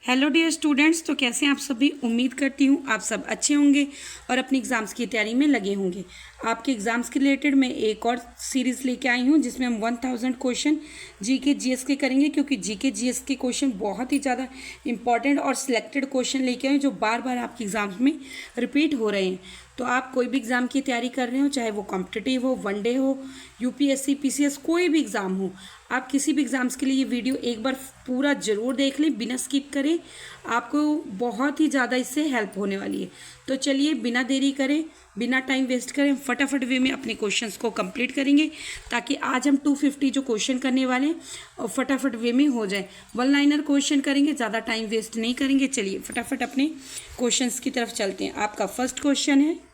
Hello dear students, तो कैसे हैं आप सभी। उम्मीद करती हूँ आप सब अच्छे होंगे और अपनी एग्ज़ाम्स की तैयारी में लगे होंगे। आपके एग्ज़ाम्स के रिलेटेड मैं एक और सीरीज़ लेके आई हूँ जिसमें हम 1000 क्वेश्चन जीके जीएस के करेंगे, क्योंकि जीके जीएस के क्वेश्चन बहुत ही ज़्यादा इंपॉर्टेंट और सिलेक्टेड क्वेश्चन लेके आए जो बार बार आपके एग्ज़ाम्स में रिपीट हो रहे हैं। तो आप कोई भी एग्ज़ाम की तैयारी कर रहे हो, चाहे वो कॉम्पिटिटिव हो, वनडे हो, यूपीएससी पीसीएस, कोई भी एग्ज़ाम हो, आप किसी भी एग्ज़ाम्स के लिए ये वीडियो एक बार पूरा ज़रूर देख लें, बिना स्किप करें। आपको बहुत ही ज़्यादा इससे हेल्प होने वाली है। तो चलिए बिना देरी करें, बिना टाइम वेस्ट करें, फटाफट वे में अपने क्वेश्चंस को कंप्लीट करेंगे, ताकि आज हम 250 जो क्वेश्चन करने वाले हैं और फटाफट वे में हो जाए। वन लाइनर क्वेश्चन करेंगे, ज़्यादा टाइम वेस्ट नहीं करेंगे। चलिए फटाफट अपने क्वेश्चंस की तरफ चलते हैं। आपका फर्स्ट क्वेश्चन है,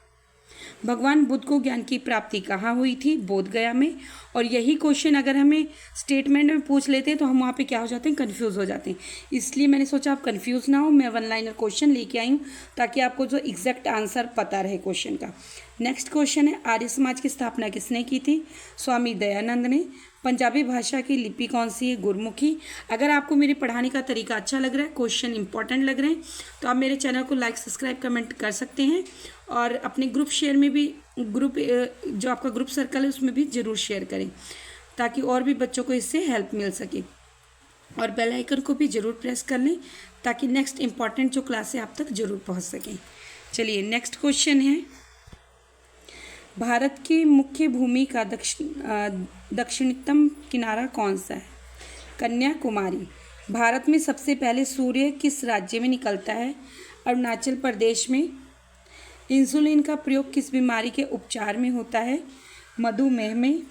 भगवान बुद्ध को ज्ञान की प्राप्ति कहाँ हुई थी? बोध गया में। और यही क्वेश्चन अगर हमें स्टेटमेंट में पूछ लेते हैं तो हम वहाँ पे क्या हो जाते हैं, कंफ्यूज हो जाते हैं। इसलिए मैंने सोचा आप कंफ्यूज ना हो, मैं वन लाइनर क्वेश्चन लेके आई हूँ ताकि आपको जो एग्जैक्ट आंसर पता रहे क्वेश्चन का। नेक्स्ट क्वेश्चन है, आर्य समाज की स्थापना किसने की थी? स्वामी दयानंद ने। पंजाबी भाषा की लिपि कौन सी है? गुरमुखी। अगर आपको मेरे पढ़ाने का तरीका अच्छा लग रहा है, क्वेश्चन इंपॉर्टेंट लग रहे हैं, तो आप मेरे चैनल को लाइक सब्सक्राइब कमेंट कर सकते हैं और अपने ग्रुप शेयर में भी, ग्रुप जो आपका ग्रुप सर्कल है उसमें भी ज़रूर शेयर करें, ताकि और भी बच्चों को इससे हेल्प मिल सके। और बेल आइकन को भी ज़रूर प्रेस कर लें ताकि नेक्स्ट इंपॉर्टेंट जो क्लास है आप तक ज़रूर पहुंच सकें। चलिए नेक्स्ट क्वेश्चन है, भारत की मुख्य भूमि का दक्षिणतम किनारा कौन सा है? कन्याकुमारी। भारत में सबसे पहले सूर्य किस राज्य में निकलता है? अरुणाचल प्रदेश में। इंसुलिन का प्रयोग किस बीमारी के उपचार में होता है? मधुमेह में।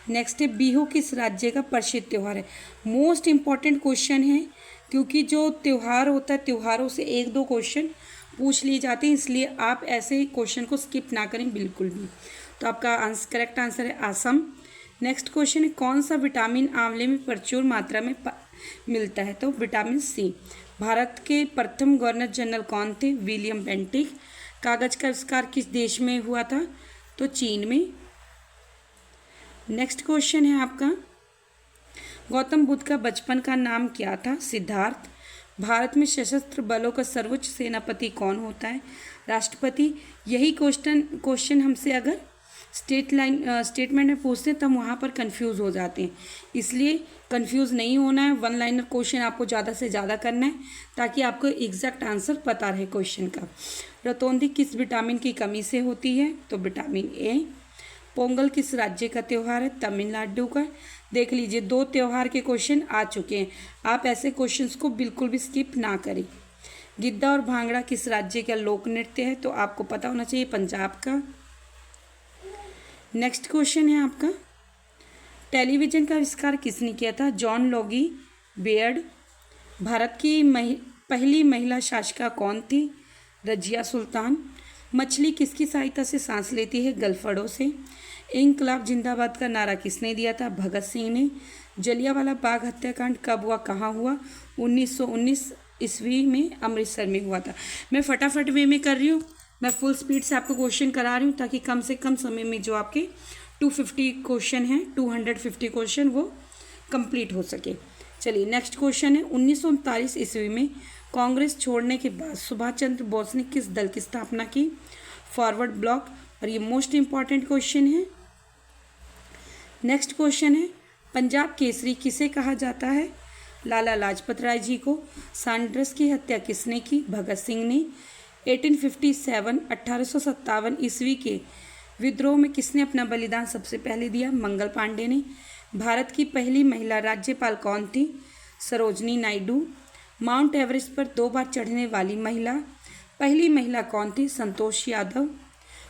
नेक्स्ट है, बिहू किस राज्य का प्रसिद्ध त्यौहार है? मोस्ट इम्पॉर्टेंट क्वेश्चन है, क्योंकि जो त्यौहार होता है त्योहारों से एक दो क्वेश्चन पूछ लिए जाते हैं, इसलिए आप ऐसे क्वेश्चन को स्किप ना करें बिल्कुल भी। तो आपका करेक्ट आंसर है असम। नेक्स्ट क्वेश्चन है, कौन सा विटामिन आंवले में प्रचुर मात्रा में मिलता है? तो विटामिन सी। भारत के प्रथम गवर्नर जनरल कौन थे? William Bentinck. कागज का आविष्कार किस देश में हुआ था? तो चीन में। नेक्स्ट क्वेश्चन है आपका, गौतम बुद्ध का बचपन का नाम क्या था? सिद्धार्थ। भारत में सशस्त्र बलों का सर्वोच्च सेनापति कौन होता है? राष्ट्रपति। यही क्वेश्चन हमसे अगर स्टेटमेंट में पूछते हैं तो हम वहाँ पर कंफ्यूज हो जाते हैं, इसलिए कंफ्यूज नहीं होना है। वन लाइनर क्वेश्चन आपको ज़्यादा से ज़्यादा करना है ताकि आपको एग्जैक्ट आंसर पता रहे क्वेश्चन का। रतौंधी किस विटामिन की कमी से होती है? तो विटामिन ए। पोंगल किस राज्य का त्यौहार है? तमिलनाडु का। देख लीजिए, दो त्यौहार के क्वेश्चन आ चुके हैं, आप ऐसे क्वेश्चंस को बिल्कुल भी स्किप ना करें। गिद्दा और भांगड़ा किस राज्य का लोक नृत्य है? तो आपको पता होना चाहिए, पंजाब का। नेक्स्ट क्वेश्चन है आपका, टेलीविज़न का आविष्कार किसने किया था? John Logie Baird. भारत की पहली महिला शासिका कौन थी? रजिया सुल्तान। मछली किसकी सहायता से सांस लेती है? गलफड़ों से। इंकलाब जिंदाबाद का नारा किसने दिया था? भगत सिंह ने। जलियांवाला बाग हत्याकांड कब हुआ, कहाँ हुआ? 1919 ईस्वी में अमृतसर में हुआ था। मैं फटाफट वे में कर रही हूँ, मैं फुल स्पीड से आपको क्वेश्चन करा रही हूँ ताकि कम से कम समय में जो आपके 250 क्वेश्चन हैं, 250 क्वेश्चन वो कंप्लीट हो सके। चलिए नेक्स्ट क्वेश्चन है, 1939 ईस्वी में कांग्रेस छोड़ने के बाद सुभाष चंद्र बोस ने किस दल की स्थापना की? Forward block. और ये मोस्ट इंपॉर्टेंट क्वेश्चन है। नेक्स्ट क्वेश्चन है, पंजाब केसरी किसे कहा जाता है? लाला लाजपत राय जी को। सैंडर्स की हत्या किसने की? भगत सिंह ने। 1857 ईस्वी के विद्रोह में किसने अपना बलिदान सबसे पहले दिया? मंगल पांडे ने। भारत की पहली महिला राज्यपाल कौन थी? सरोजनी नायडू। माउंट एवरेस्ट पर 2 बार चढ़ने वाली महिला, पहली महिला कौन थी? संतोष यादव।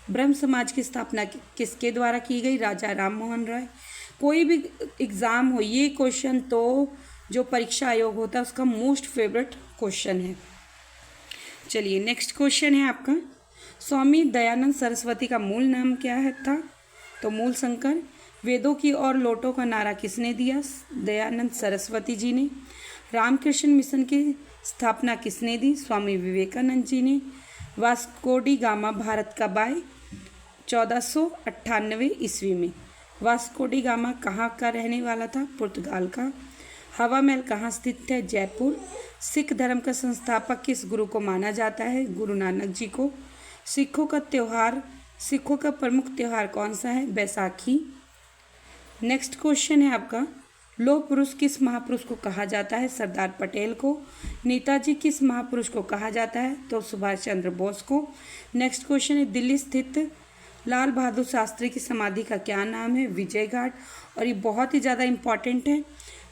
ब्रह्म समाज की स्थापना किसके द्वारा की गई? राजा राम मोहन राय। कोई भी एग्ज़ाम हो, ये क्वेश्चन तो जो परीक्षा आयोग होता है उसका मोस्ट फेवरेट क्वेश्चन है। चलिए नेक्स्ट क्वेश्चन है आपका, स्वामी दयानंद सरस्वती का मूल नाम क्या है था? तो मूल शंकर। वेदों की और लोटों का नारा किसने दिया? दयानंद सरस्वती जी ने। रामकृष्ण मिशन की स्थापना किसने दी? स्वामी विवेकानंद जी ने। वास्को डी गामा भारत कब आए? 1498 ईस्वी में। वास्को डी गामा कहाँ का रहने वाला था? पुर्तगाल का। हवा महल कहाँ स्थित है? जयपुर। सिख धर्म का संस्थापक किस गुरु को माना जाता है? गुरु नानक जी को। सिखों का प्रमुख त्योहार कौन सा है? बैसाखी। नेक्स्ट क्वेश्चन है आपका, लौह पुरुष किस महापुरुष को कहा जाता है? सरदार पटेल को। नेताजी किस महापुरुष को कहा जाता है? तो सुभाष चंद्र बोस को। नेक्स्ट क्वेश्चन है, दिल्ली स्थित लाल बहादुर शास्त्री की समाधि का क्या नाम है? विजय घाट। और ये बहुत ही ज़्यादा इम्पॉर्टेंट है,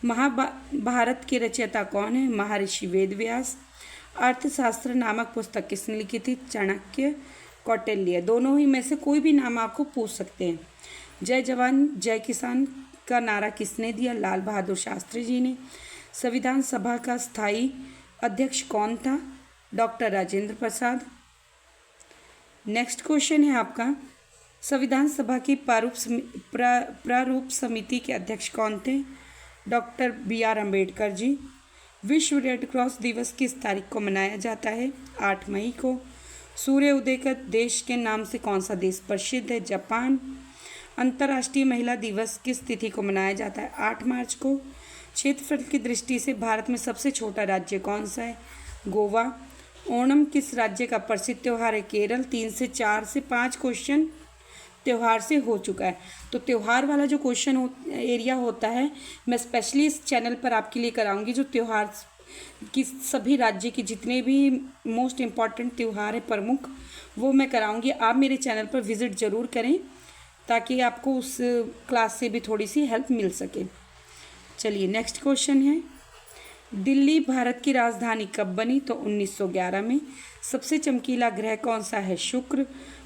महाभारत के रचयिता कौन है? महर्षि वेदव्यास। अर्थशास्त्र नामक पुस्तक किसने लिखी थी? चाणक्य, कौटिल्य। दोनों ही में से कोई भी नाम आपको पूछ सकते हैं। जय जवान जय किसान का नारा किसने दिया? लाल बहादुर शास्त्री जी ने। संविधान सभा का स्थायी अध्यक्ष कौन था? Doctor Rajendra Prasad. Next question है आपका, संविधान सभा की प्रारूप समिति के अध्यक्ष कौन थे? Doctor B R. अम्बेडकर जी। विश्व रेड क्रॉस दिवस किस तारीख को मनाया जाता है? 8 मई को। सूर्य उदय का देश के नाम से कौन सा देश प्रसिद्ध है? जापान। अंतर्राष्ट्रीय महिला दिवस किस तिथि को मनाया जाता है? 8 मार्च को। क्षेत्रफल की दृष्टि से भारत में सबसे छोटा राज्य कौन सा है? गोवा। ओणम किस राज्य का प्रसिद्ध त्यौहार है? केरल। 3 से 4 से 5 क्वेश्चन त्यौहार से हो चुका है। तो त्यौहार वाला जो क्वेश्चन एरिया होता है, मैं स्पेशली इस चैनल पर आपके लिए कराऊंगी, जो त्यौहार की सभी राज्य के जितने भी मोस्ट इम्पॉर्टेंट त्यौहार है प्रमुख, वो मैं कराऊंगी। आप मेरे चैनल पर विज़िट ज़रूर करें ताकि आपको उस क्लास से भी थोड़ी सी हेल्प मिल सके। चलिए नेक्स्ट क्वेश्चन है, दिल्ली भारत की राजधानी कब बनी? तो 1911 में। सबसे चमकीला ग्रह कौन सा है? शुक्र।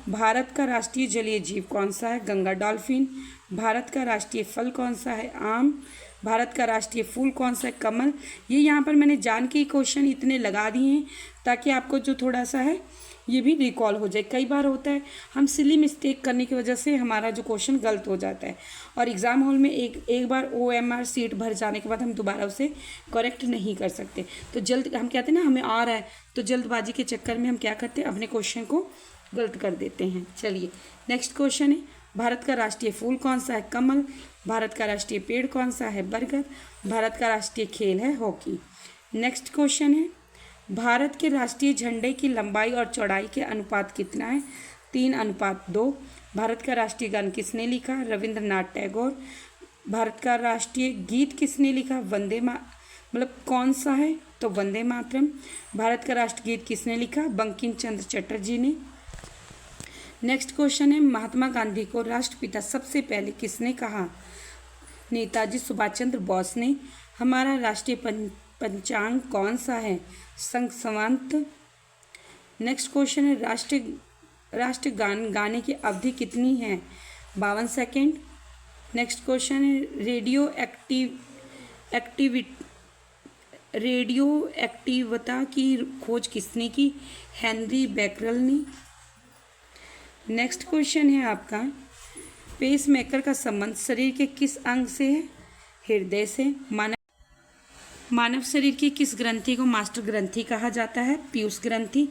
भारत का राष्ट्रीय जलीय जीव कौन सा है? गंगा डॉल्फिन। भारत का राष्ट्रीय फल कौन सा है? आम। भारत का राष्ट्रीय फूल कौन सा है? कमल। ये यहाँ पर मैंने जान के क्वेश्चन इतने लगा दिए हैं ताकि आपको जो थोड़ा सा है ये भी रिकॉल हो जाए। कई बार होता है हम सिली मिस्टेक करने की वजह से हमारा जो क्वेश्चन गलत हो जाता है, और एग्ज़ाम हॉल में एक बार OMR सीट भर जाने के बाद हम दोबारा उसे करेक्ट नहीं कर सकते। तो हम कहते हैं ना हमें आ रहा है, तो जल्दबाजी के चक्कर में हम क्या करते हैं, अपने क्वेश्चन को गलत कर देते हैं। चलिए नेक्स्ट क्वेश्चन है, भारत का राष्ट्रीय फूल कौन सा है? कमल। भारत का राष्ट्रीय पेड़ कौन सा है? बरगद। भारत का राष्ट्रीय खेल है हॉकी। नेक्स्ट क्वेश्चन है, भारत के राष्ट्रीय झंडे की लंबाई और चौड़ाई के अनुपात कितना है? 3:2। भारत का राष्ट्रीय गान किसने लिखा? रविंद्रनाथ टैगोर। भारत का राष्ट्रीय गीत किसने लिखा? मतलब कौन सा है? तो वंदे मातरम। भारत का राष्ट्रगीत किसने लिखा? बंकिम चंद्र चटर्जी ने। नेक्स्ट क्वेश्चन है, महात्मा गांधी को राष्ट्रपिता सबसे पहले किसने कहा? नेताजी सुभाष चंद्र बोस ने। हमारा राष्ट्रीय पंचांग कौन सा है? संवत। नेक्स्ट क्वेश्चन है, राष्ट्र गान गाने की अवधि कितनी है? 52 सेकेंड। नेक्स्ट क्वेश्चन है, रेडियो एक्टिवता की खोज किसने की? हेनरी बैकरल ने। नेक्स्ट क्वेश्चन है आपका, पेसमेकर का संबंध शरीर के किस अंग से है? हृदय से। मानव शरीर की किस ग्रंथि को मास्टर ग्रंथि कहा जाता है? पीयूष ग्रंथि।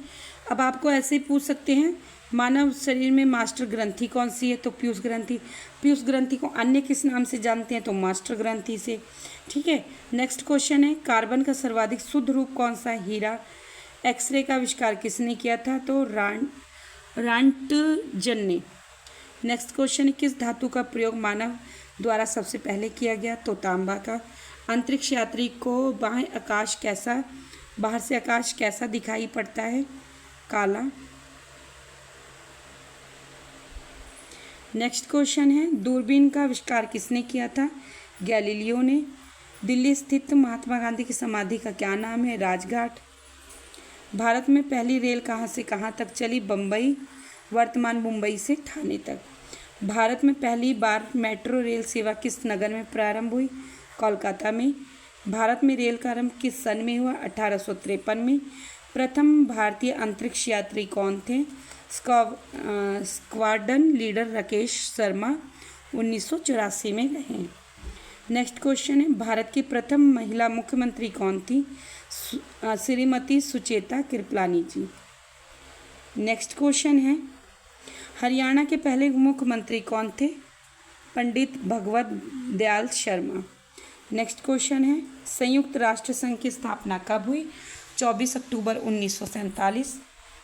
अब आपको ऐसे ही पूछ सकते हैं, मानव शरीर में मास्टर ग्रंथि कौन सी है? तो पीयूष ग्रंथि। पीयूष ग्रंथि को अन्य किस नाम से जानते हैं? तो मास्टर ग्रंथि से। ठीक है। नेक्स्ट क्वेश्चन है, कार्बन का सर्वाधिक शुद्ध रूप कौन सा है? हीरा। एक्सरे का आविष्कार किसने किया था? तो रांटजन ने। नेक्स्ट क्वेश्चन है, किस धातु का प्रयोग मानव द्वारा सबसे पहले किया गया? तो तांबा का। अंतरिक्ष यात्री को बाहर से आकाश कैसा दिखाई पड़ता है? काला। नेक्स्ट क्वेश्चन है, दूरबीन का आविष्कार किसने किया था? गैलीलियो ने। दिल्ली स्थित महात्मा गांधी की समाधि का क्या नाम है? राजघाट। भारत में पहली रेल कहाँ से कहाँ तक चली? बम्बई, वर्तमान मुंबई से ठाणे तक। भारत में पहली बार मेट्रो रेल सेवा किस नगर में प्रारंभ हुई? कोलकाता में। भारत में रेल का आरंभ किस सन में हुआ? 1853 में। प्रथम भारतीय अंतरिक्ष यात्री कौन थे? स्क्वाड्रन लीडर राकेश शर्मा 1984 में रहे। नेक्स्ट क्वेश्चन है, भारत की प्रथम महिला मुख्यमंत्री कौन थी? श्रीमती सुचेता कृपलानी जी। नेक्स्ट क्वेश्चन है, हरियाणा के पहले मुख्यमंत्री कौन थे? पंडित भगवत दयाल शर्मा। नेक्स्ट क्वेश्चन है, संयुक्त राष्ट्र संघ की स्थापना कब हुई? 24 अक्टूबर 1947।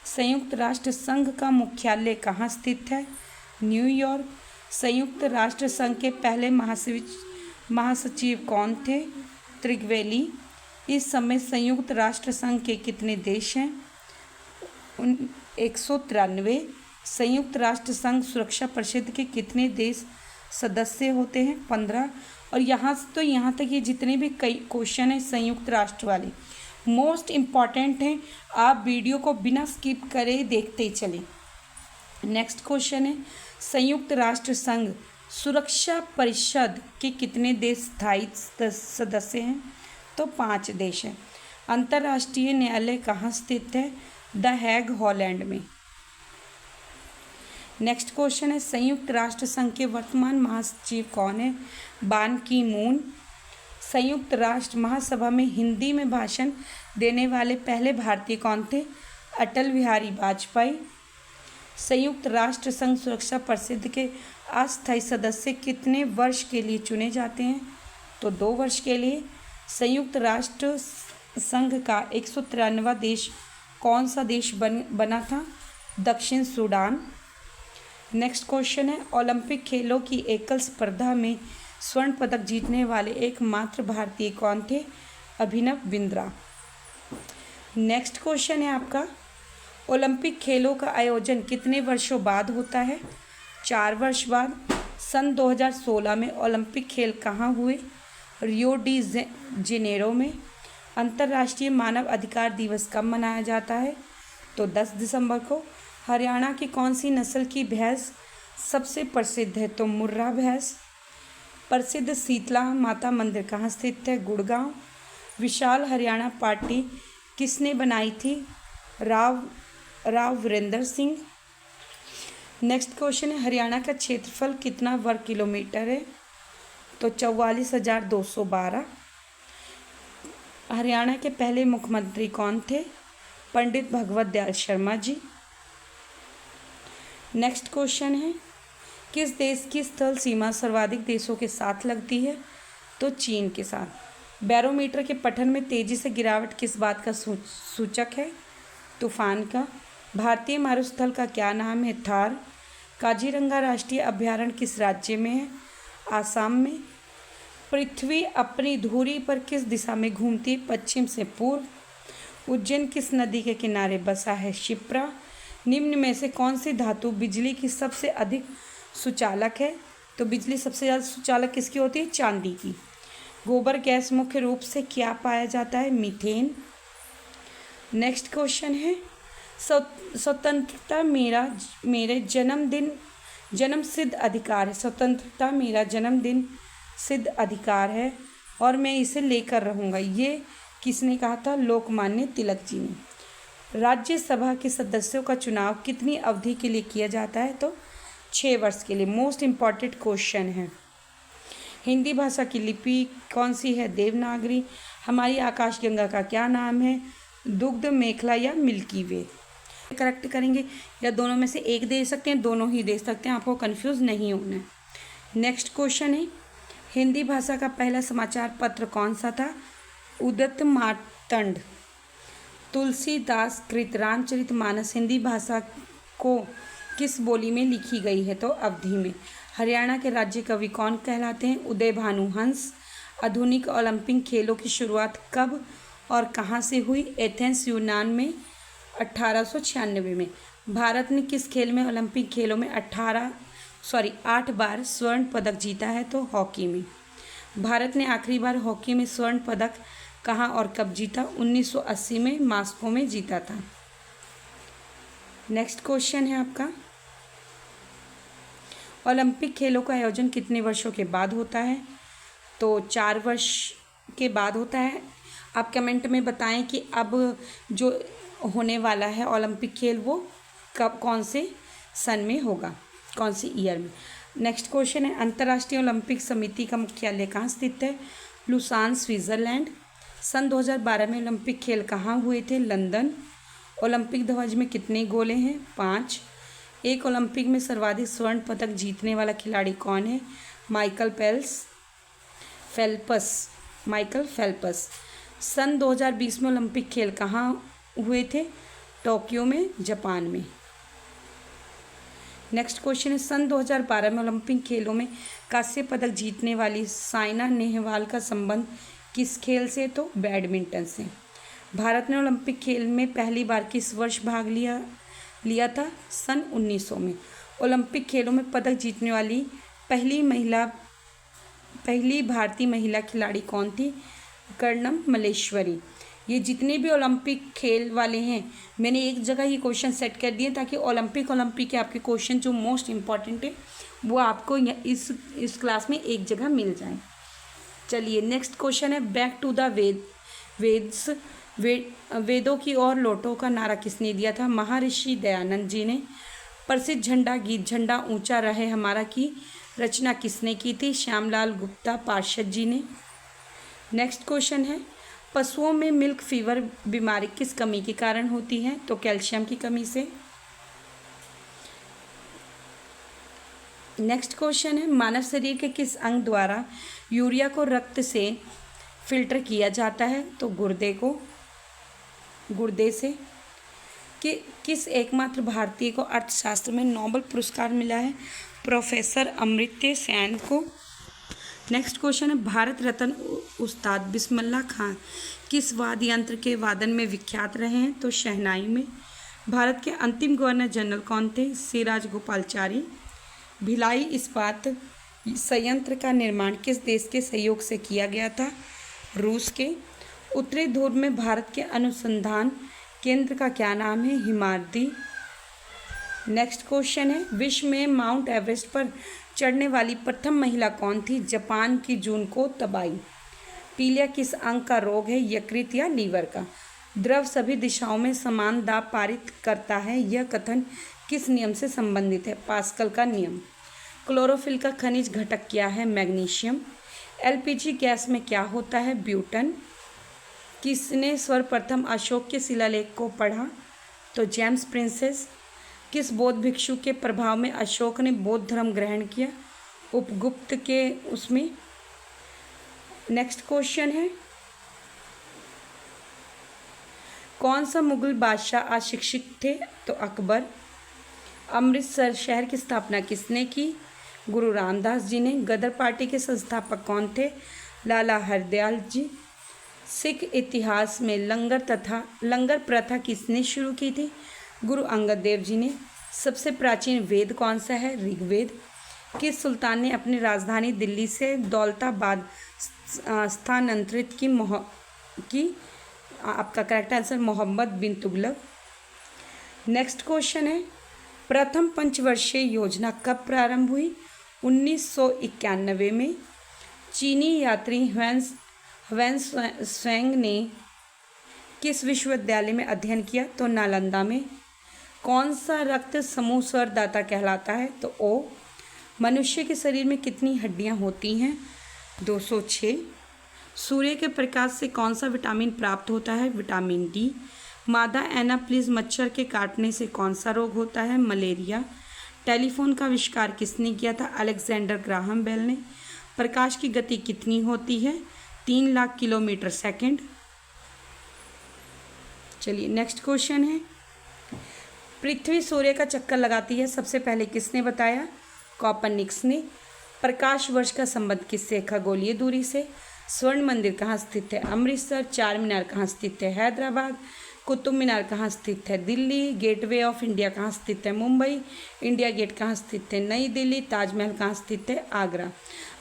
संयुक्त राष्ट्र संघ का मुख्यालय कहाँ स्थित है? न्यूयॉर्क। संयुक्त राष्ट्र संघ के पहले महासचिव कौन थे? त्रिगवेली। इस समय संयुक्त राष्ट्र संघ के कितने देश हैं? 193। संयुक्त राष्ट्र संघ सुरक्षा परिषद के कितने देश सदस्य होते हैं? 15। और यहाँ तक ये जितने भी कई क्वेश्चन हैं संयुक्त राष्ट्र वाले मोस्ट इम्पॉर्टेंट हैं, आप वीडियो को बिना स्किप करे देखते चलें। नेक्स्ट क्वेश्चन है, संयुक्त राष्ट्र संघ सुरक्षा परिषद के कितने देश स्थायी सदस्य हैं? तो 5 देश हैं। अंतर्राष्ट्रीय न्यायालय कहाँ स्थित है? द हैग, हॉलैंड में। नेक्स्ट क्वेश्चन है, संयुक्त राष्ट्र संघ के वर्तमान महासचिव कौन है? बान की मून। संयुक्त राष्ट्र महासभा में हिंदी में भाषण देने वाले पहले भारतीय कौन थे? अटल बिहारी वाजपेयी। संयुक्त राष्ट्र संघ सुरक्षा परिषद के अस्थायी सदस्य कितने वर्ष के लिए चुने जाते हैं? तो 2 वर्ष के लिए। संयुक्त राष्ट्र संघ का 193वां देश कौन सा देश बना था? दक्षिण सूडान। नेक्स्ट क्वेश्चन है, ओलंपिक खेलों की एकल स्पर्धा में स्वर्ण पदक जीतने वाले एकमात्र भारतीय कौन थे? अभिनव बिंद्रा। नेक्स्ट क्वेश्चन है आपका, ओलंपिक खेलों का आयोजन कितने वर्षों बाद होता है? 4 वर्ष बाद। सन 2016 में ओलंपिक खेल कहाँ हुए? रियो डी जेनेरो में। अंतर्राष्ट्रीय मानव अधिकार दिवस कब मनाया जाता है? तो 10 दिसंबर को। हरियाणा की कौन सी नस्ल की भैंस सबसे प्रसिद्ध है? तो मुर्रा भैंस। प्रसिद्ध शीतला माता मंदिर कहाँ स्थित है? गुड़गांव। विशाल हरियाणा पार्टी किसने बनाई थी? राव वीरेंद्र सिंह। नेक्स्ट क्वेश्चन है, हरियाणा का क्षेत्रफल कितना वर्ग किलोमीटर है? तो 44,212। हरियाणा के पहले मुख्यमंत्री कौन थे? पंडित भगवत दयाल शर्मा जी। नेक्स्ट क्वेश्चन है, किस देश की स्थल सीमा सर्वाधिक देशों के साथ लगती है? तो चीन के साथ। बैरोमीटर के पठन में तेजी से गिरावट किस बात का सूचक है? तूफान का। भारतीय मारुस्थल का क्या नाम है? थार। काजीरंगा राष्ट्रीय अभयारण्य किस राज्य में है? आसाम में। पृथ्वी अपनी धुरी पर किस दिशा में घूमती है? पश्चिम से पूर्व। उज्जैन किस नदी के किनारे बसा है? शिप्रा। निम्न में से कौन सी धातु बिजली की सबसे अधिक सुचालक है? तो बिजली सबसे ज़्यादा सुचालक किसकी होती है? चांदी की। गोबर गैस मुख्य रूप से क्या पाया जाता है? मीथेन। नेक्स्ट क्वेश्चन है, स्वतंत्रता मेरे जन्म सिद्ध अधिकार है। स्वतंत्रता मेरा जन्मदिन सिद्ध अधिकार है और मैं इसे लेकर रहूँगा। ये किसने कहा था? लोकमान्य तिलक जी ने। राज्यसभा के सदस्यों का चुनाव कितनी अवधि के लिए किया जाता है? तो 6 वर्ष के लिए। मोस्ट इम्पॉर्टेंट क्वेश्चन है। हिंदी भाषा की लिपि कौन सी है? देवनागरी। हमारी आकाशगंगा का क्या नाम है? दुग्ध मेखला या मिल्की वे। करेक्ट करेंगे या दोनों में से एक दे सकते हैं, दोनों ही दे सकते हैं, आपको कंफ्यूज नहीं होना है। नेक्स्ट क्वेश्चन है, हिंदी भाषा का पहला समाचार पत्र कौन सा था? उदित मार्तंड। तुलसीदास कृत रामचरितमानस हिंदी भाषा को किस बोली में लिखी गई है? तो अवधी में। हरियाणा के राज्य कवि कौन कहलाते हैं? उदय भानु हंस। आधुनिक ओलंपिक खेलों की शुरुआत कब और कहाँ से हुई? एथेंस, यूनान में 1896 में। भारत ने किस खेल में ओलंपिक खेलों में 8 बार स्वर्ण पदक जीता है? तो हॉकी में। भारत ने आखिरी बार हॉकी में स्वर्ण पदक कहाँ और कब जीता? 1980 में मास्को में जीता था। नेक्स्ट क्वेश्चन है आपका, ओलंपिक खेलों का आयोजन कितने वर्षों के बाद होता है? तो 4 वर्ष के बाद होता है। आप कमेंट में बताएं कि अब जो होने वाला है ओलंपिक खेल वो कब, कौन से सन में होगा, कौन सी ईयर में। नेक्स्ट क्वेश्चन है, अंतर्राष्ट्रीय ओलंपिक समिति का मुख्यालय कहाँ स्थित है? Lausanne, Switzerland. सन 2012 में ओलंपिक खेल कहाँ हुए थे? लंदन। ओलंपिक ध्वज में कितने गोले हैं? 5। एक ओलंपिक में सर्वाधिक स्वर्ण पदक जीतने वाला खिलाड़ी कौन है? Michael Phelps. Phelps, Michael Phelps. सन 2020 में ओलंपिक खेल कहाँ हुए थे? टोक्यो में, जापान में। नेक्स्ट क्वेश्चन है, सन 2012 में ओलंपिक खेलों में कांस्य पदक जीतने वाली साइना नेहवाल का संबंध किस खेल से? तो बैडमिंटन से। भारत ने ओलंपिक खेल में पहली बार किस वर्ष भाग लिया था? सन 1900 में। ओलंपिक खेलों में पदक जीतने वाली पहली भारतीय महिला खिलाड़ी कौन थी? कर्णम मल्लेश्वरी। ये जितने भी ओलंपिक खेल वाले हैं, मैंने एक जगह ये क्वेश्चन सेट कर दिए ताकि ओलंपिक के आपके क्वेश्चन जो मोस्ट इम्पॉर्टेंट है वो आपको इस क्लास में एक जगह मिल जाए। चलिए नेक्स्ट क्वेश्चन है, बैक टू द वेदों की ओर लौटो का नारा किसने दिया था? महर्षि दयानंद जी ने। प्रसिद्ध झंडा गीत झंडा ऊंचा रहे हमारा की रचना किसने की थी? श्यामलाल गुप्ता पार्षद जी ने। नेक्स्ट क्वेश्चन है, पशुओं में मिल्क फीवर बीमारी किस कमी के कारण होती है? तो कैल्शियम की कमी से। नेक्स्ट क्वेश्चन है, मानव शरीर के किस अंग द्वारा यूरिया को रक्त से फिल्टर किया जाता है? तो गुर्दे से। किस एकमात्र भारतीय को अर्थशास्त्र में नोबेल पुरस्कार मिला है? प्रोफेसर अमर्त्य सेन को। नेक्स्ट क्वेश्चन है, भारत रत्न उस्ताद बिस्मिल्लाह खान किस वाद्य यंत्र के वादन में विख्यात रहे हैं? तो शहनाई में। भारत के अंतिम गवर्नर जनरल कौन थे? सिराज गोपालचारी। भिलाई इस्पात संयंत्र का निर्माण किस देश के सहयोग से किया गया था? रूस के। उत्तरी ध्रुव में भारत के अनुसंधान केंद्र का क्या नाम है? हिमाद्री। नेक्स्ट क्वेश्चन है, विश्व में माउंट एवरेस्ट पर चढ़ने वाली प्रथम महिला कौन थी? जापान की जुनको तबाई। पीलिया किस अंग का रोग है? यकृत या लीवर का। द्रव सभी दिशाओं में समान दाब पारित करता है, यह कथन किस नियम से संबंधित है? पास्कल का नियम। क्लोरोफिल का खनिज घटक क्या है? मैग्नीशियम। एलपीजी गैस में क्या होता है? ब्यूटन। किसने सर्वप्रथम अशोक के शिलालेख को पढ़ा? तो जेम्स प्रिंसेस। किस बौद्ध भिक्षु के प्रभाव में अशोक ने बौद्ध धर्म ग्रहण किया? उपगुप्त के उसमें। नेक्स्ट क्वेश्चन है, कौन सा मुगल बादशाह अशिक्षित थे? तो अकबर। अमृतसर शहर की स्थापना किसने की? गुरु रामदास जी ने। गदर पार्टी के संस्थापक कौन थे? लाला हरदयाल जी। सिख इतिहास में लंगर प्रथा किसने शुरू की थी? गुरु अंगद देव जी ने। सबसे प्राचीन वेद कौन सा है? ऋग्वेद। किस सुल्तान ने अपनी राजधानी दिल्ली से दौलताबाद स्थानांतरित की? आपका करेक्ट आंसर मोहम्मद बिन तुगलक। नेक्स्ट क्वेश्चन है, प्रथम पंचवर्षीय योजना कब प्रारंभ हुई? 1991 में। चीनी यात्री ह्वेन ने किस विश्वविद्यालय में अध्ययन किया? तो नालंदा में। कौन सा रक्त समूह स्वरदाता कहलाता है? तो ओ। मनुष्य के शरीर में कितनी हड्डियां होती हैं? 206। सूर्य के प्रकाश से कौन सा विटामिन प्राप्त होता है? Vitamin D. मादा एनाप्लिस मच्छर के काटने से कौन सा रोग होता है? मलेरिया। टेलीफोन का आविष्कार किसने किया था? अलेक्जेंडर ग्राहम बेल ने। प्रकाश की गति कितनी होती है? 3 लाख किलोमीटर सेकंड। चलिए नेक्स्ट क्वेश्चन है, पृथ्वी सूर्य का चक्कर लगाती है सबसे पहले किसने बताया? कॉपरनिकस ने। प्रकाश वर्ष का संबंध किससे? खगोलीय दूरी से। स्वर्ण मंदिर कहाँ स्थित है? अमृतसर। चार मीनार कहाँ स्थित है? हैदराबाद। कुतुब मीनार कहाँ स्थित है? दिल्ली। गेटवे ऑफ इंडिया कहाँ स्थित है? मुंबई। इंडिया गेट कहाँ स्थित है? नई दिल्ली। ताजमहल कहाँ स्थित है? आगरा।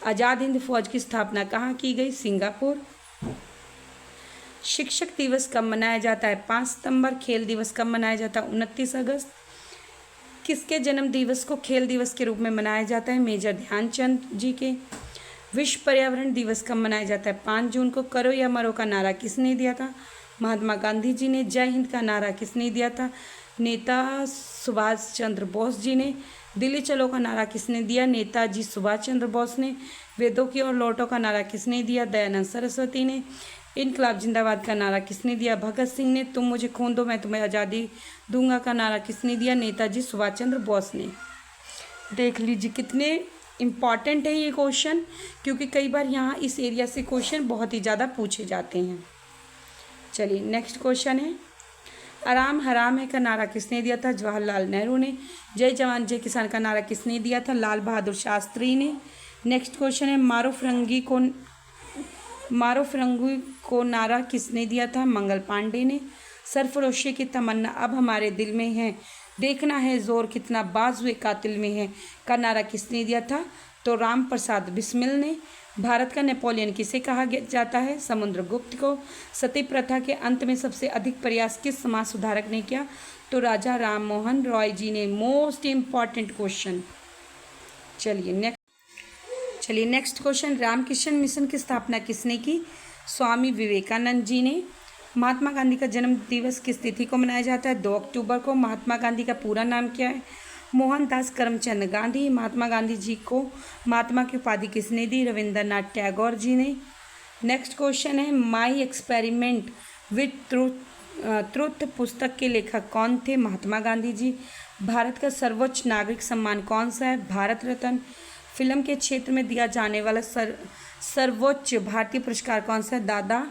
आज़ाद हिंद फौज की स्थापना कहाँ की गई? सिंगापुर। शिक्षक दिवस कब मनाया जाता है? 5 सितंबर। खेल दिवस कब मनाया जाता है? 29 अगस्त। किसके जन्म दिवस को खेल दिवस के रूप में मनाया जाता है? मेजर ध्यानचंद जी के। विश्व पर्यावरण दिवस कब मनाया जाता है? 5 जून को। करो या मरो का नारा किसने दिया था? महात्मा गांधी जी ने। जय हिंद का नारा किसने दिया था? नेता सुभाष चंद्र बोस जी ने। दिल्ली चलो का नारा किसने दिया? नेताजी सुभाष चंद्र बोस ने। वेदों की ओर लौटो का नारा किसने दिया? दयानंद सरस्वती ने। इनकलाब जिंदाबाद का नारा किसने दिया? भगत सिंह ने। तुम मुझे खून दो मैं तुम्हें आज़ादी दूंगा का नारा किसने दिया? नेताजी सुभाष चंद्र बोस ने। देख लीजिए कितने इम्पॉर्टेंट है ये क्वेश्चन, क्योंकि कई बार यहाँ इस एरिया से क्वेश्चन बहुत ही ज़्यादा पूछे जाते हैं। चलिए नेक्स्ट क्वेश्चन है, आराम हराम है का नारा किसने दिया था? जवाहरलाल नेहरू ने। जय जवान जय किसान का नारा किसने दिया था? लाल बहादुर शास्त्री ने। नेक्स्ट क्वेश्चन है, मारो फिरंगी को नारा किसने दिया था? मंगल पांडे ने। सरफरोशी की तमन्ना अब हमारे दिल में है, देखना है जोर कितना बाजुए कातिल में है का नारा किसने दिया था? तो राम प्रसाद बिस्मिल ने। भारत का नेपोलियन किसे कहा जाता है? समुद्रगुप्त को। सती प्रथा के अंत में सबसे अधिक प्रयास किस समाज सुधारक ने किया? तो राजा राम मोहन रॉय जी ने। Most important question. चलिए नेक्स्ट क्वेश्चन, रामकृष्ण मिशन की स्थापना किसने की? स्वामी विवेकानंद जी ने। महात्मा गांधी का जन्म दिवस किस तिथि को मनाया जाता है? 2 अक्टूबर को। महात्मा गांधी का पूरा नाम क्या है? मोहनदास करमचंद गांधी। महात्मा गांधी जी को महात्मा की उपाधि किसने दी? रविंद्रनाथ टैगोर जी ने। नेक्स्ट क्वेश्चन है, माई एक्सपेरिमेंट विथ ट्रुथ पुस्तक के लेखक कौन थे? महात्मा गांधी जी। भारत का सर्वोच्च नागरिक सम्मान कौन सा है? भारत रत्न। फिल्म के क्षेत्र में दिया जाने वाला सर्वोच्च भारतीय पुरस्कार कौन सा है? दादा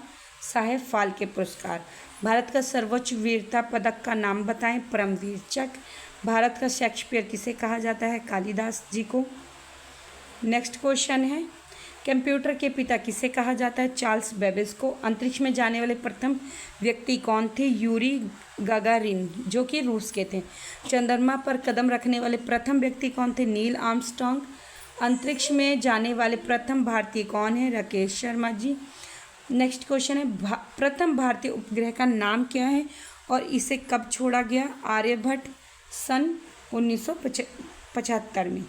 साहेब फाल्के पुरस्कार। भारत का सर्वोच्च वीरता पदक का नाम बताएं? परमवीर चक्र। भारत का शेक्सपियर किसे कहा जाता है? कालिदास जी को। नेक्स्ट क्वेश्चन है, कंप्यूटर के पिता किसे कहा जाता है? चार्ल्स बेबेज को। अंतरिक्ष में जाने वाले प्रथम व्यक्ति कौन थे? यूरी गागारिन, जो कि रूस के थे। चंद्रमा पर कदम रखने वाले प्रथम व्यक्ति कौन थे? Neil Armstrong. अंतरिक्ष में जाने वाले प्रथम भारतीय कौन है? राकेश शर्मा जी। नेक्स्ट क्वेश्चन है, प्रथम भारतीय उपग्रह का नाम क्या है और इसे कब छोड़ा गया? आर्यभट्ट, सन 1975 में।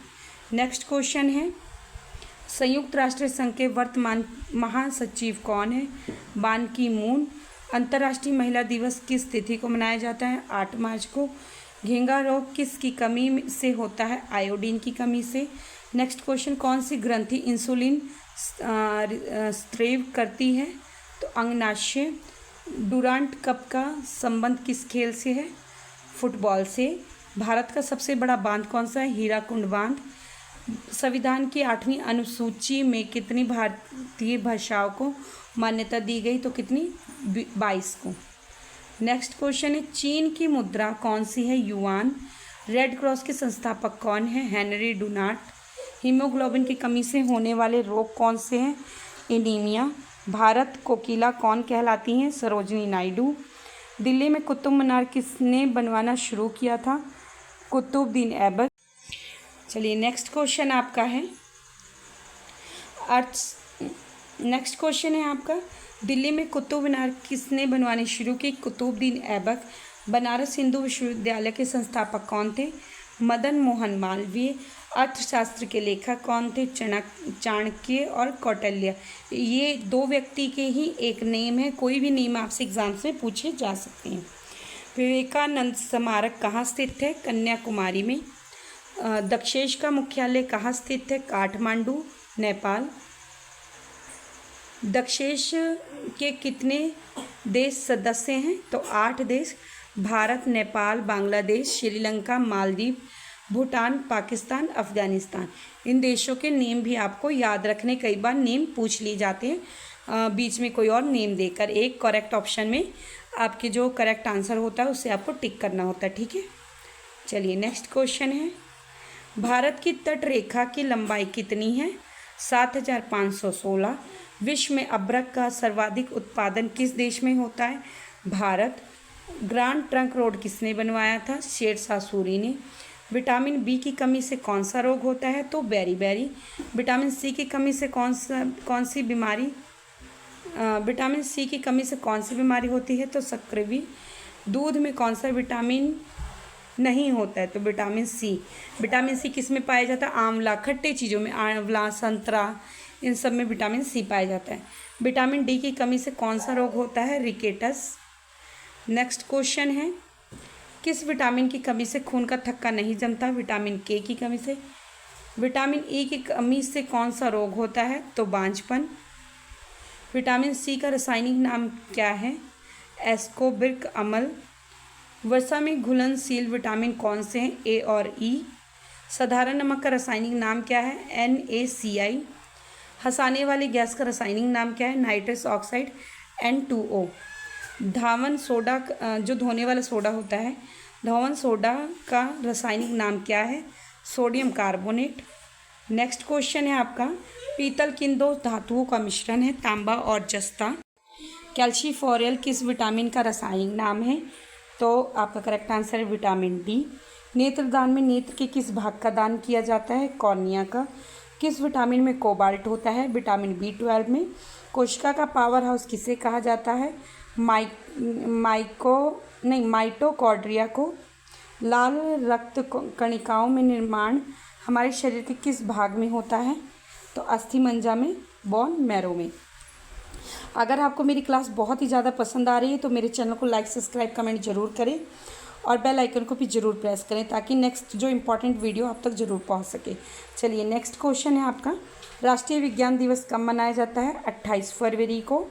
नेक्स्ट क्वेश्चन है, संयुक्त राष्ट्र संघ के वर्तमान महासचिव कौन है? बान की मून। अंतर्राष्ट्रीय महिला दिवस किस तिथि को मनाया जाता है? 8 मार्च को। घेंघा रोग किसकी कमी से होता है? आयोडीन की कमी से। नेक्स्ट क्वेश्चन, कौन सी ग्रंथि इंसुलिन स्राव करती है? तो अंगनाशय। डुरांट कप का संबंध किस खेल से है? फुटबॉल से। भारत का सबसे बड़ा बांध कौन सा है? हीराकुंड बांध। संविधान की 8वीं अनुसूची में कितनी भारतीय भाषाओं को मान्यता दी गई? तो कितनी? 22 को। नेक्स्ट क्वेश्चन है, चीन की मुद्रा कौन सी है? युआन। रेड क्रॉस के संस्थापक कौन है? Henry Dunant. हीमोग्लोबिन की कमी से होने वाले रोग कौन से हैं? एनीमिया। भारत कोकिला कौन कहलाती हैं? सरोजिनी नायडू। दिल्ली में कुतुब मीनार किसने बनवाना शुरू किया था? कुतुबुद्दीन ऐबक। चलिए नेक्स्ट क्वेश्चन आपका है नेक्स्ट क्वेश्चन है आपका, दिल्ली में कुतुब मीनार किसने बनवानी शुरू की? कुतुबुद्दीन ऐबक। बनारस हिंदू विश्वविद्यालय के संस्थापक कौन थे? मदन मोहन मालवीय। अर्थशास्त्र के लेखक कौन थे? चाणक्य और कौटिल्य। ये 2 व्यक्ति के ही एक नेम है, कोई भी नेम आपसे एग्जाम्स में पूछे जा सकते हैं। विवेकानंद स्मारक कहाँ स्थित है? कन्याकुमारी में। दक्षेश का मुख्यालय कहाँ स्थित है? काठमांडू, नेपाल। दक्षेश के कितने देश सदस्य हैं? तो 8 देश। भारत, नेपाल, बांग्लादेश, श्रीलंका, मालदीव, भूटान, पाकिस्तान, अफ़गानिस्तान। इन देशों के नेम भी आपको याद रखने, कई बार नेम पूछ लिए जाते हैं बीच में कोई और नेम देकर। एक करेक्ट ऑप्शन में आपके जो करेक्ट आंसर होता है उससे आपको टिक करना होता है, ठीक है। चलिए नेक्स्ट क्वेश्चन है, भारत की तट रेखा की लंबाई कितनी है? 7516। विश्व में अब्रक का सर्वाधिक उत्पादन किस देश में होता है? भारत। ग्रांड ट्रंक रोड किसने बनवाया था? शेरशाह सूरी ने। विटामिन बी की कमी से कौन सा रोग होता है? तो बेरी। विटामिन सी की कमी से कौन सी बीमारी विटामिन सी की कमी से कौन सी बीमारी होती है? तो सक्रिवी। दूध में कौन सा विटामिन नहीं होता है? तो विटामिन सी। विटामिन सी किस में पाया जाता है? आंवला, खट्टे चीज़ों में, आंवला, संतरा, इन सब में विटामिन सी पाया जाता है। विटामिन डी की कमी से कौन सा रोग होता है? रिकेटस। नेक्स्ट क्वेश्चन है, किस विटामिन की कमी से खून का थक्का नहीं जमता? विटामिन के की कमी से। विटामिन ई की कमी से कौन सा रोग होता है? तो बांझपन। विटामिन सी का रासायनिक नाम क्या है? एस्कोबिक अम्ल। वसा में घुलनशील विटामिन कौन से हैं? ए और ई। साधारण नमक का रासायनिक नाम क्या है? NaCl। हंसाने वाली गैस का रासायनिक नाम क्या है? Nitrous oxide N2O। धावन सोडा जो धोने वाला सोडा होता है, धावन सोडा का रासायनिक नाम क्या है? Sodium carbonate. नेक्स्ट क्वेश्चन है आपका, पीतल किन दो धातुओं का मिश्रण है? तांबा और जस्ता। कैल्शिफोरियल किस विटामिन का रासायनिक नाम है? तो आपका करेक्ट आंसर है विटामिन डी। नेत्रदान में नेत्र के किस भाग का दान किया जाता है? कॉर्निया का। किस विटामिन में कोबाल्ट होता है? विटामिन B12 में। कोशिका का पावर हाउस किसे कहा जाता है? माइटोकॉन्ड्रिया को। लाल रक्त कणिकाओं में निर्माण हमारे शरीर के किस भाग में होता है? तो अस्थिमज्जा में, बोन मैरो में। अगर आपको मेरी क्लास बहुत ही ज़्यादा पसंद आ रही है तो मेरे चैनल को लाइक, सब्सक्राइब, कमेंट जरूर करें और बेल आइकन को भी ज़रूर प्रेस करें ताकि नेक्स्ट जो इम्पोर्टेंट वीडियो आप तक ज़रूर पहुंच सके। चलिए नेक्स्ट क्वेश्चन है आपका, राष्ट्रीय विज्ञान दिवस कब मनाया जाता है? 28 फरवरी को।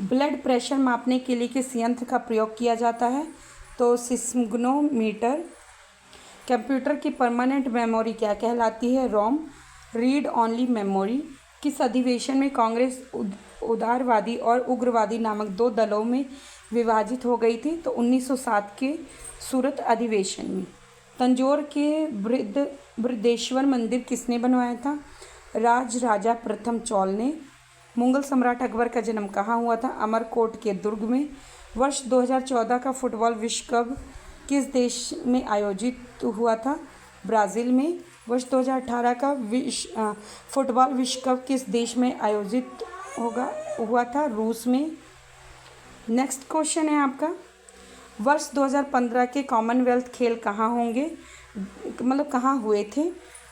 ब्लड प्रेशर मापने के लिए किस यंत्र का प्रयोग किया जाता है? तो सिस्मोग्नोमीटर। कंप्यूटर की परमानेंट मेमोरी क्या कहलाती है? रोम। Read only memory. किस अधिवेशन में कांग्रेस उदारवादी और उग्रवादी नामक दो दलों में विभाजित हो गई थी? तो 1907 के सूरत अधिवेशन में। तंजौर के बृहदेश्वर मंदिर किसने बनवाया था? राजा प्रथम चौल ने। मुगल सम्राट अकबर का जन्म कहाँ हुआ था? अमरकोट के दुर्ग में। वर्ष 2014 का फुटबॉल विश्व कप किस देश में आयोजित हुआ था? ब्राज़ील में। वर्ष 2018 का फुटबॉल विश्व कप किस देश में आयोजित हुआ था? रूस में। नेक्स्ट क्वेश्चन है आपका, वर्ष 2015 के कॉमनवेल्थ खेल कहाँ होंगे? मतलब कहाँ हुए थे?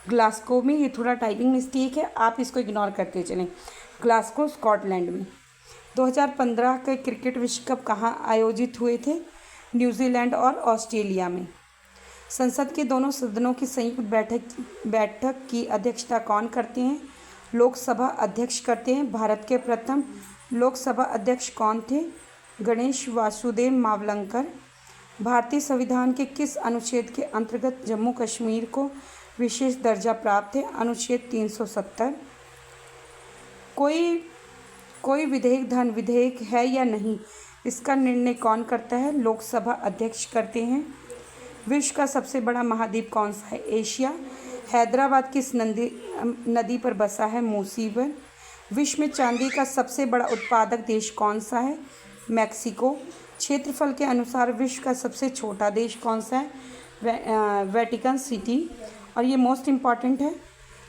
ग्लासगो में। ये थोड़ा टाइपिंग मिस्टेक है, आप इसको इग्नोर करते चलें। ग्लासगो स्कॉटलैंड में। 2015 के क्रिकेट विश्व कप कहाँ आयोजित हुए थे? न्यूजीलैंड और ऑस्ट्रेलिया में। संसद के दोनों सदनों की संयुक्त बैठक की अध्यक्षता कौन करते हैं? लोकसभा अध्यक्ष करते हैं। भारत के प्रथम लोकसभा अध्यक्ष कौन थे? गणेश वासुदेव मावलंकर। भारतीय संविधान के किस अनुच्छेद के अंतर्गत जम्मू कश्मीर को विशेष दर्जा प्राप्त है? अनुच्छेद 370। कोई विधेयक धन विधेयक है या नहीं, इसका निर्णय कौन करता है? लोकसभा अध्यक्ष करते हैं। विश्व का सबसे बड़ा महाद्वीप कौन सा है? एशिया। हैदराबाद किस नदी पर बसा है? मूसीवर। विश्व में चांदी का सबसे बड़ा उत्पादक देश कौन सा है? मैक्सिको। क्षेत्रफल के अनुसार विश्व का सबसे छोटा देश कौन सा है? Vatican city. और ये मोस्ट इम्पॉर्टेंट है,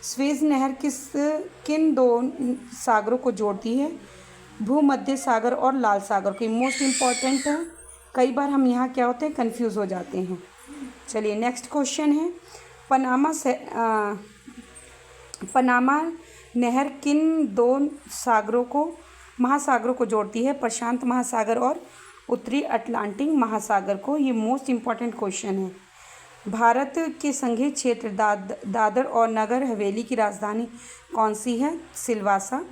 स्वेज नहर किन दो सागरों को जोड़ती है? भूमध्य सागर और लाल सागर को। मोस्ट इम्पॉर्टेंट है, कई बार हम यहाँ क्या होते हैं, कंफ्यूज हो जाते हैं। चलिए नेक्स्ट क्वेश्चन है, पनामा नहर किन दो महासागरों को जोड़ती है? प्रशांत महासागर और उत्तरी अटलांटिक महासागर को। ये मोस्ट इम्पॉर्टेंट क्वेश्चन है। भारत के संघीय क्षेत्र दादर और नगर हवेली की राजधानी कौन सी है? सिलवासा।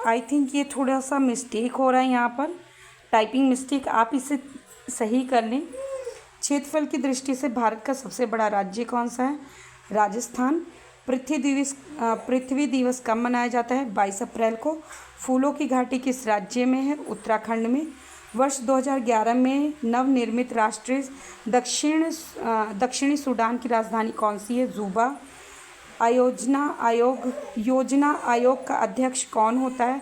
आई थिंक ये थोड़ा सा मिस्टेक हो रहा है यहाँ पर, टाइपिंग मिस्टेक, आप इसे सही कर लें। क्षेत्रफल की दृष्टि से भारत का सबसे बड़ा राज्य कौन सा है? राजस्थान। पृथ्वी दिवस कब मनाया जाता है? 22 अप्रैल को। फूलों की घाटी किस राज्य में है? उत्तराखंड में। वर्ष 2011 में नवनिर्मित राष्ट्रीय दक्षिणी सूडान की राजधानी कौन सी है? जुबा। योजना आयोग का अध्यक्ष कौन होता है?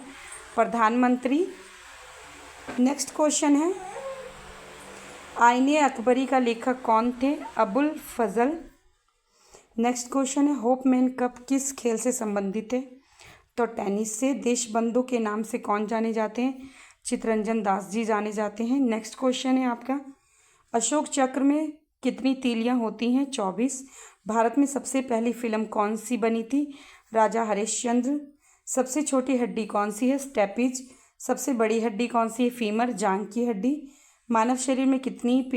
प्रधानमंत्री। नेक्स्ट क्वेश्चन है, आईने अकबरी का लेखक कौन थे? अबुल फजल। नेक्स्ट क्वेश्चन है, होपमैन कप किस खेल से संबंधित है? तो टेनिस से। देशबंधु के नाम से कौन जाने जाते हैं? चित्तरंजन दास जी जाने जाते हैं। नेक्स्ट क्वेश्चन है आपका, अशोक चक्र में कितनी तीलियां होती हैं? 24। भारत में सबसे पहली फिल्म कौन सी बनी थी? राजा हरिश्चंद्र। सबसे छोटी हड्डी कौन सी है? स्टेपिज। सबसे बड़ी हड्डी कौन सी है? फीमर, जांघ की हड्डी। मानव शरीर में कितनी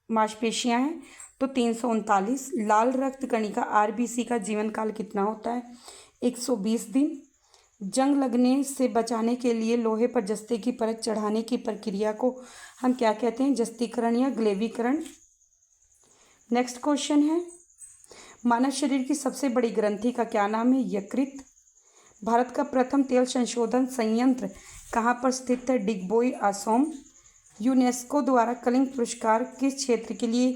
मांसपेशियां हैं? तो 339। लाल रक्त कणिका RBC का जीवन काल कितना होता है? 120 दिन। जंग लगने से बचाने के लिए लोहे पर जस्ते की परत चढ़ाने की प्रक्रिया को हम क्या कहते हैं? जस्तीकरण या ग्लेवीकरण। नेक्स्ट क्वेश्चन है, मानव शरीर की सबसे बड़ी ग्रंथि का क्या नाम है? यकृत। भारत का प्रथम तेल संशोधन संयंत्र कहाँ पर स्थित है? डिगबोई, असम। यूनेस्को द्वारा कलिंग पुरस्कार किस क्षेत्र के लिए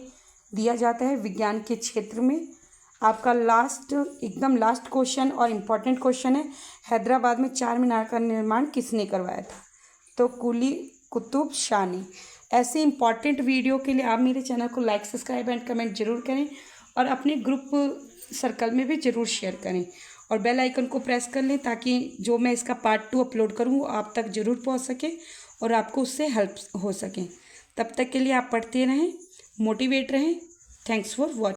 दिया जाता है? विज्ञान के क्षेत्र में। आपका एकदम लास्ट क्वेश्चन और इम्पॉर्टेंट क्वेश्चन है, हैदराबाद में चार मीनार का निर्माण किसने करवाया था? तो कुली कुतुब शाह ने। ऐसे इम्पॉर्टेंट वीडियो के लिए आप मेरे चैनल को लाइक, सब्सक्राइब एंड कमेंट जरूर करें और अपने ग्रुप सर्कल में भी ज़रूर शेयर करें और बेल आइकन को प्रेस कर लें ताकि जो मैं इसका पार्ट 2 अपलोड करूँ वो आप तक ज़रूर पहुँच सके और आपको उससे हेल्प हो सके। तब तक के लिए आप पढ़ते रहें, मोटिवेट रहें। Thanks for watching.